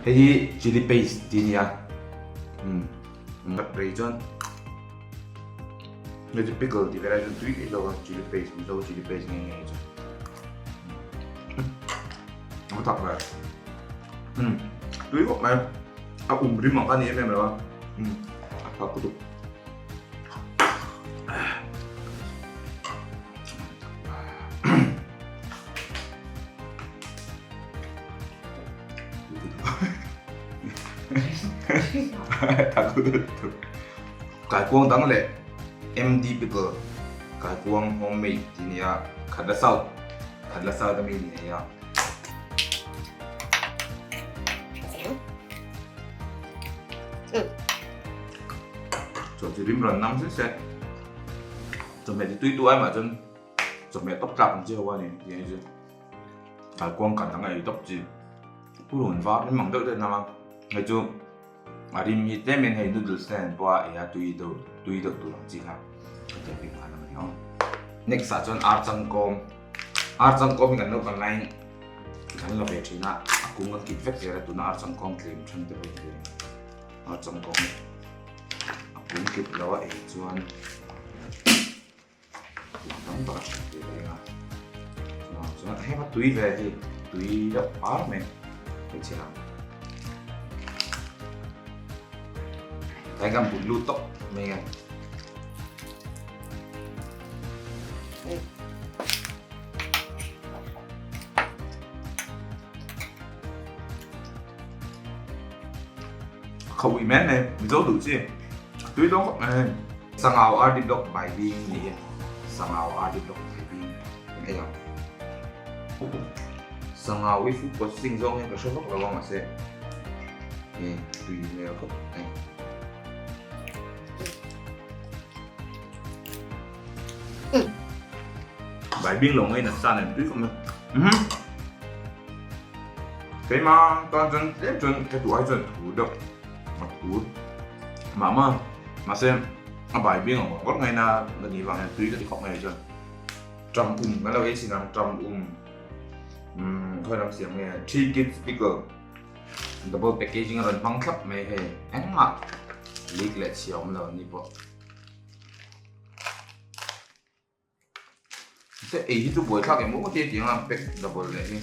Hey chili paste din ya. Ngat region. Medyo pickle di vera jun tweak ilo chili paste, chili paste ngay ngay jun. Aku tak ba. Tweak kok man. Aku beri makan ya memang. Apa aku tuh? Takut tuh. Cải cuông đắng lệ MD pickle, cải cuông homemade thì này khá là sao tâm mình này cho chỉ rim lần năm sẽ cho mẹ thì tuy tuổi mà cho mẹ tóc cạp chưa qua này vậy chứ cải cuông cả tháng ngày tóc chỉ不容易发，你忙得的那么，那就啊，你米这面系 noodles 呢，不啊，也对到都能知下，就平衡了哦。Next 啊，就arjangkom kan no kan lain kan lo be china, aku ngan kit fek ya tu na arjangkom claim chan de be arjangkom, aku ngan kit lawa chuan, làm ba cái này à, chuan hay mà tùy về thì tùy đắp áo mình. Kecil. Saya kan bulu tok, mengan. Khẩu vị mến này, mình dấu đủ chứ? Tuy đó này, sang áo ở đi đọc bài biên này, sang áo ở đi đọc bài biên, thấy không? Sang áo với phút có sinh dông hay có số gốc là ngon mà sẽ tùy theo gốc này. Bài biên lồng ấy là sao này tuyết không được. Cái mà toàn dân đẹp chân cái tuổi dân thủ được mà thủ mà xem bài biên của gốc này là gì vào này tuyết cái gốc này chưa trầm cái lâu ấy chỉ làm trầm thôi làm xiềng nghe tri kit speaker double packaging rồi băng khắp mày hay ánh mặt leak lại chiều mà rồi đi bộ thế ý tôi buổi khác cái mỗi cái tiếng là pack double lại đi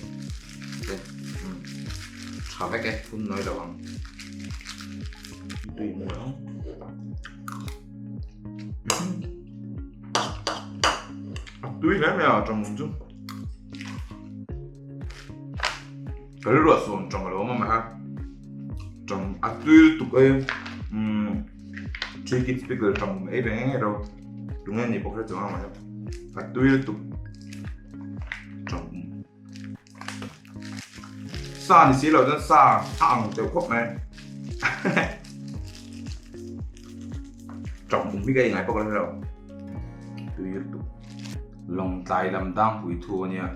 khá vách cái phun nói đâu tùy mùi không tùy đấy mày ở trong chút cái lúa xuân trong cái lúa mà ha trong tùy tụi cái chicken speaker trong ấy bé nghe đâu đúng nghe nhịp bốc ra chỗ mà tùy tụi trong xa thì xí là rất xa ăn theo khúc này trong cũng biết cái này bốc ra đâu tùy tụi lòng tài làm đam bùi thua nha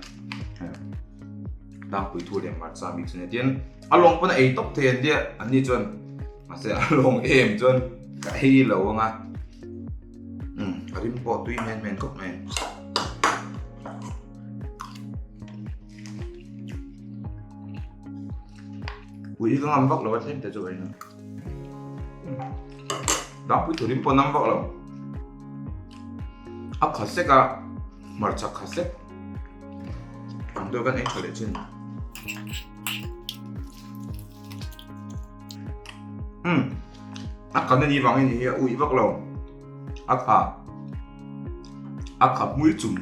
đang quỳ thua để mặt sao mix này tiên along pun ấy tóc tiền đi anh đi chân mà sẽ along em chân cái lâu nga cái rim pot tuy men cốc này quỳ cái ngâm vóc là thêm để rồi nữa đang quỳ thua rim pot ngâm vóc là khát sét à mà chắc khát sét ăn đôi cái này phải để trên ác cái này vàng này ui vắt lòng ác khá mũi chùm